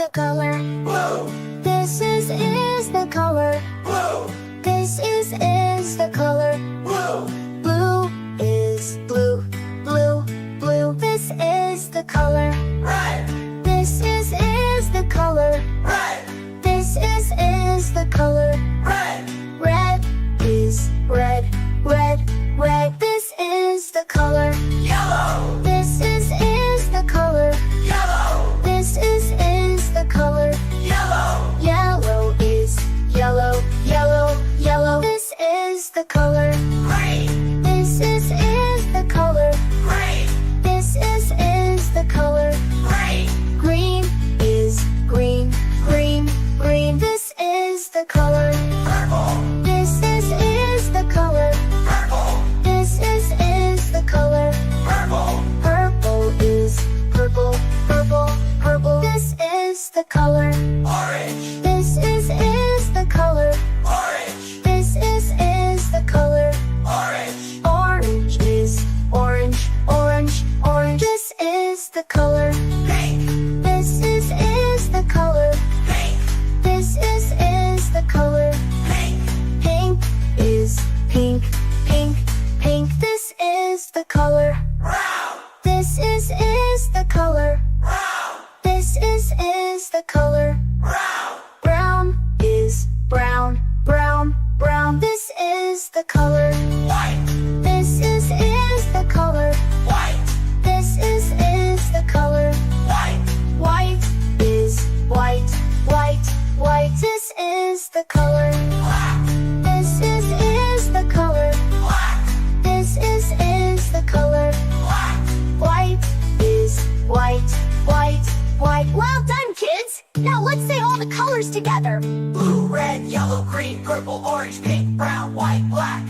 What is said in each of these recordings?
the color blue. This is the color Blue. This is the color Blue. Blue is blue, blue, blue. This is the color Red. This is the color Red. This is the color Red. Red is red, red, red. This is the color Yellow. This is the color Yellow. This is the color Yellow. Yellow is yellow, yellow, yellow. This is the color Green. This is the color Green. This is the color Green. Green is green, green, green. This is the color Purple. This is the color Purple. This is the color Purple. Purple is purple, purple, purple. This is the color Orange. This is the color Orange. This is the color Orange. Orange is orange, orange, orange. This is the color Pink. This is the color Pink. This is the color Pink. Pink is pink, pink, pink. This is the color Brown. This is the color Brown. This is the color Brown. Brown is brown, brown, brown. This is the color White. This is the color White. This is the color White. White is white, white, white. This is the color Black. This is the color Black. This is the color Black. White is white, white, white. Well done, kids! Now let's say all the colors together. Blue, red, yellow, green, purple, orange, pink, brown, white, black.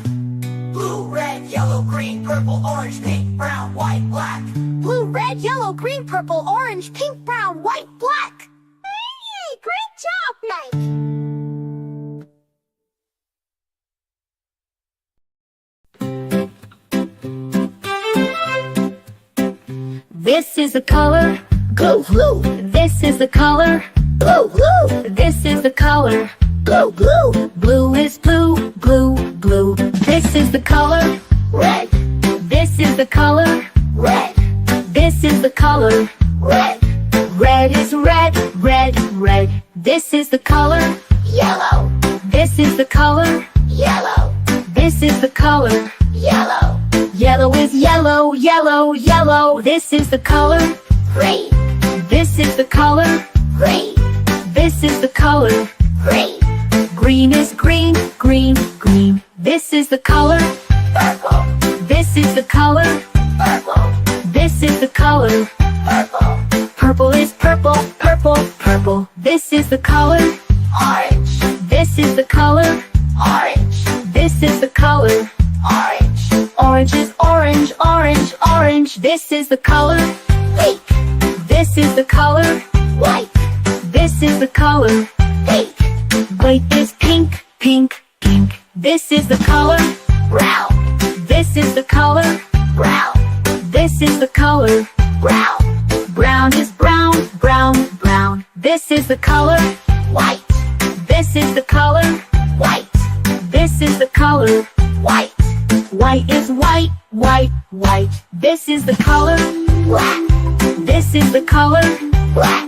Blue, red, yellow, green, purple, orange, pink, brown, white, black. Blue, red, yellow, green, purple, orange, pink, brown, white, black. Hey, great job, Mike! This is the color blue, blue. This is the color blue, blue. This is the color blue, blue. Blue is blue, blue, blue. This is the color red. This is the color red. This is the color red. Red is red, red, red. This is the color yellow. This is the color yellow. This is the color yellow. Yellow is yellow, yellow, yellow. This is the color green. This is the color green. This is the color green. Green is green, green, green. This is the color Purple. This is the color Purple. This is the color Purple. Purple is purple, purple, purple. This is the color Orange. This is the color Orange. This is the color Orange. Orange is orange, orange, orange. This is the color Pink. This is the color White. This is the color Pink. White is pink, pink, pink. This is the color Brown. This is the color Brown. This is the color Brown. Brown is brown, brown, brown. This is the color White. This is the color White. This is the color White. White is white, white, white. This is the color Black. This is the color Black.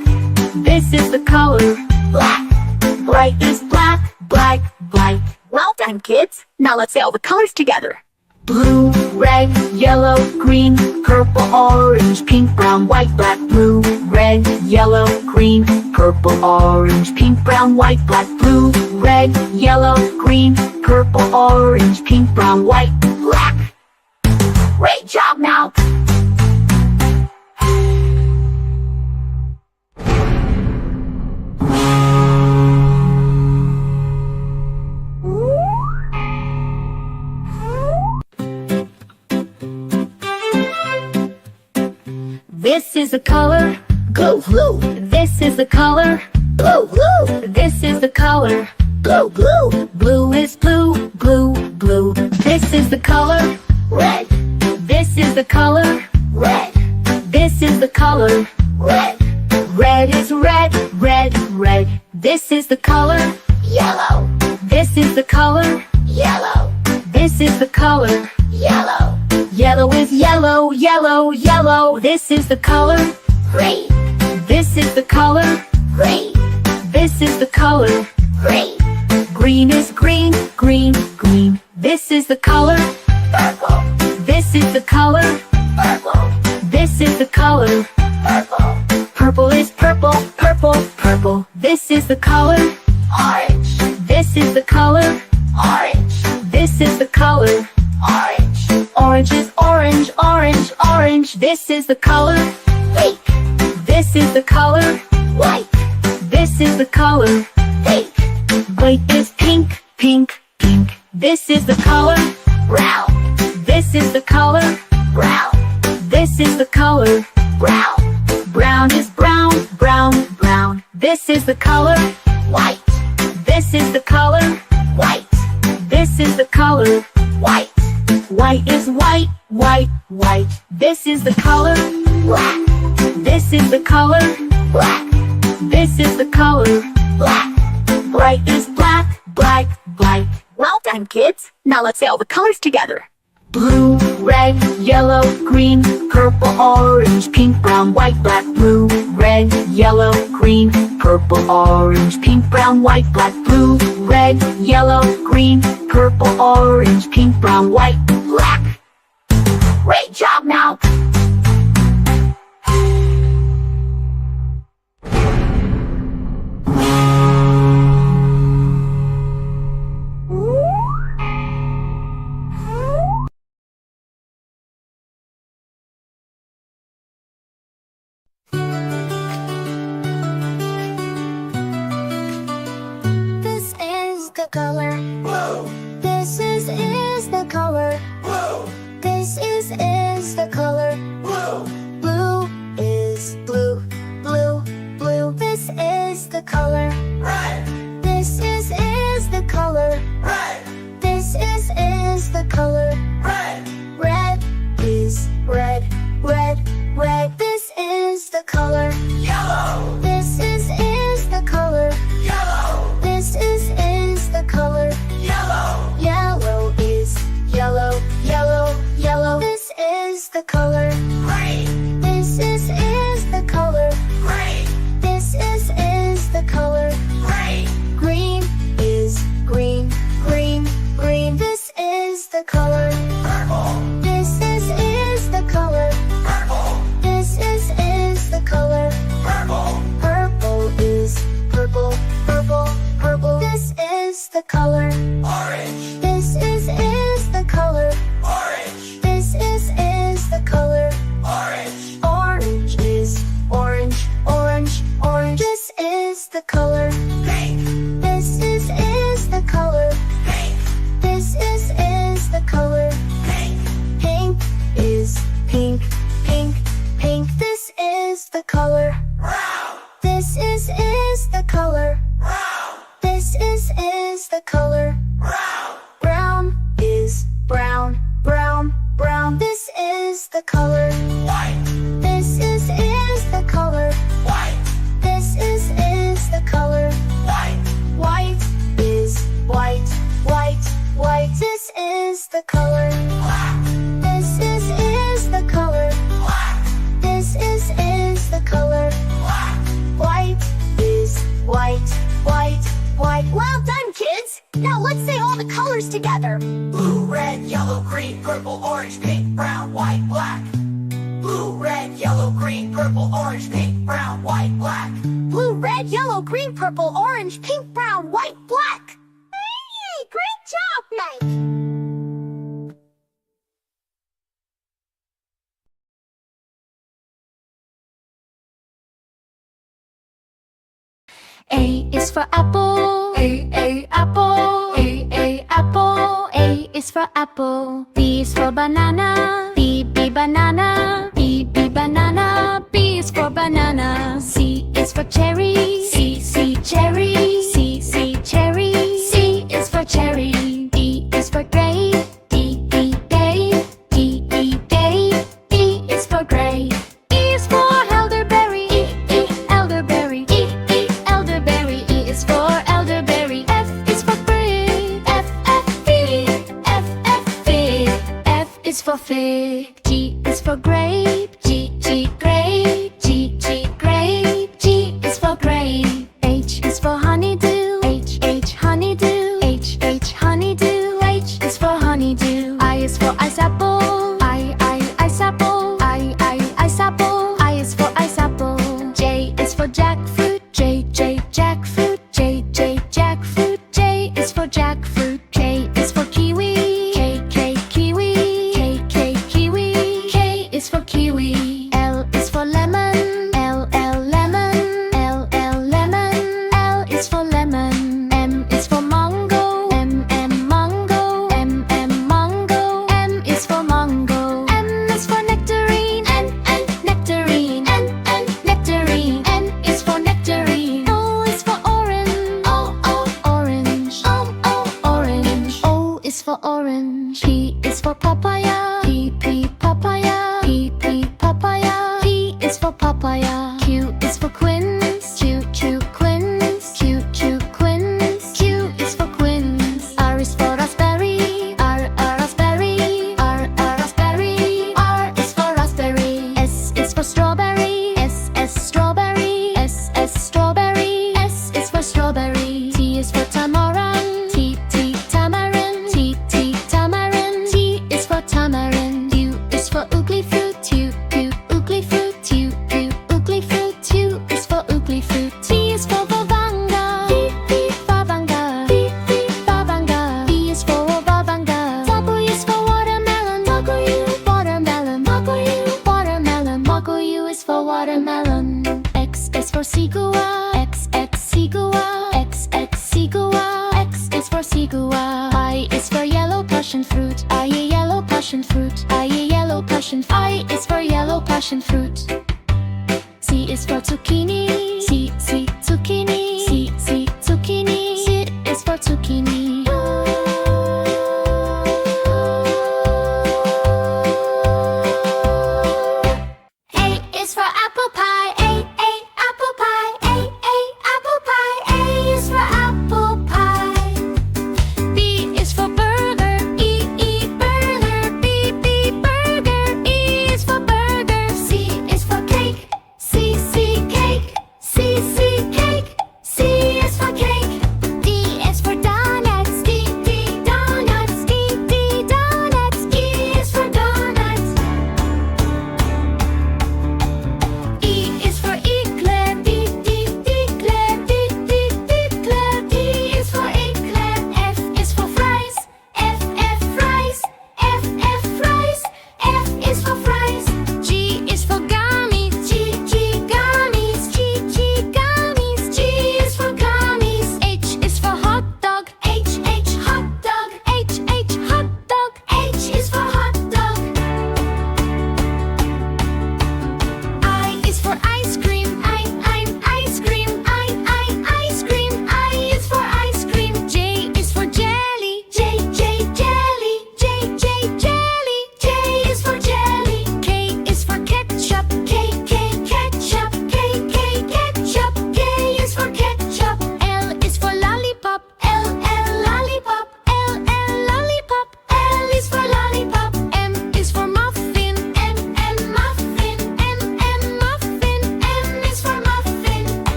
This is the color Black. Bright is black, black, black. Well done, kids. Now let's say all the colors together. Blue, red, yellow, green, purple, orange, pink, brown, white, black. Blue, red, yellow, green, purple, orange, pink, brown, white, black. Blue, red, yellow, green, purple, orange, pink, brown, white, black. Great job, now. This is the color blue, blue. This is the color blue, blue. This is the color blue, blue. Blue is blue, blue, blue. This is the color Red. This is the color Red. This is the color Red. Red is red, red, This is the color yellow, This is the color yellow, This is the color yellow, Yellow is yellow, yellow, yellow. This is the color green, This is the color green, This is the color green, Green is green, green, green. This is the color purple, This is the color purple, This is the color purple, Purple is purple, purple, purple. This is the color orange, This is the color orange, This is the color orange, Orange is orange, orange, orange. This is the color pink, This is the color white, This is the color pink, White is pink, pink, pink. This is the color brown, This is the color brown, This is the color brown, Brown is brown, brown, brown. This is the color white, This is the color white, This is the color white, White is white, white, white. This is the color black, This is the color black, This is the color black, Bright is black, black, black. Well done, kids. Now let's say all the colors together. Blue, red, yellow, green, purple, orange, pink, brown, white, black. Blue, red, yellow, green, purple, orange, pink, brown, white, black. Blue, red, yellow, green, purple, orange, pink, brown, white, black. great job now. This is the color. Blue, This is the color. blue, This is the color. blue, Blue is blue, blue, blue. This is the color. red, This is the color. red, This is the color. red, Red is red, red, red. This is the color. yellow, This is the color. yellow, This is the color. yellow, Yellow is yellow, yellow, yellow. This is the color. green, This is the color. green, This is the color. green, Green is green, green, green. This is the color. purple, This is the color. purple, This is the color. purple, Purple is purple, purple, purple. This is the color. orange, This is the color. orange, This is the color. orange, Orange is orange, orange, orange. This is the color. pink, This is the color. pink, This is the color. pink, Pink is pink, pink, pink. This is the color. brown, This is the color. brown, This is the color. brown, Brown is brown, brown, brown. This is the color. white, This is the color. white, This is the color. white, White is white, white, white. This is the color. black, This is the color. black, This is the color. black, White is white, white, white. Well done, kids. Now let's say all the colors together. blue, red, yellow, green, purple, orange, pink, brown, white, black. Blue, red, yellow, green, purple, orange, pink, brown, white, black. Blue, red, yellow, green, purple, orange, pink, brown, white, black. Hey, great job, Mike. A is for apple. A apple. A apple. A is for apple. B is for banana. B banana. B banana. B is for banana. C is for cherry. C cherry. C cherry. C is for cherry. D is for grape. D day. D day. D is for grape. E is for elderberry. E elderberry. E elderberry. E is fig. G is for grape. G grape. G grape. G is for grape. H is for honeydew. H honeydew. H honeydew. H is for honeydew. I is for ice apple. Ice apple. Ice apple. I is for ice apple. J is for jackfruit. J jackfruit. J jackfruit. J is for jackfruit. K is for kiwi. K kiwi. K kiwi. K is for kiwi. L is for lemon. L lemon. L lemon. L is for lemon. M is for mango. M mango. M mango. M is for mango. N is for nectarine. N nectarine. N nectarine. N is for nectarine. O is for orange. O orange. O orange. O is for orange. P is for papaya. P papaya. P papaya. P is for papaya. Q is for quince. Q quince. Q quince. Q is for quince. R is for raspberry. R raspberry. R raspberry. R is for raspberry. S is for strawberry. S strawberry. S strawberry. S is for strawberry. T is for tamarind. T tamarind. T tamarind. T is for tamarind. U is for ugly fruit. U ugly fruit. U ugly fruit. U is for ugly fruit. V is for vavanga. V vavanga. V vavanga. V is for vavanga. W is for watermelon. W watermelon. W watermelon. W is for watermelon. X is for sigua. X sigua. X sigua. X is for sigua. I is for yellow passion fruit. I yellow passion fruit. I yellow passion. I is for yellow passion fruit. C is for zucchini. C zucchini. C zucchini. C is for zucchini.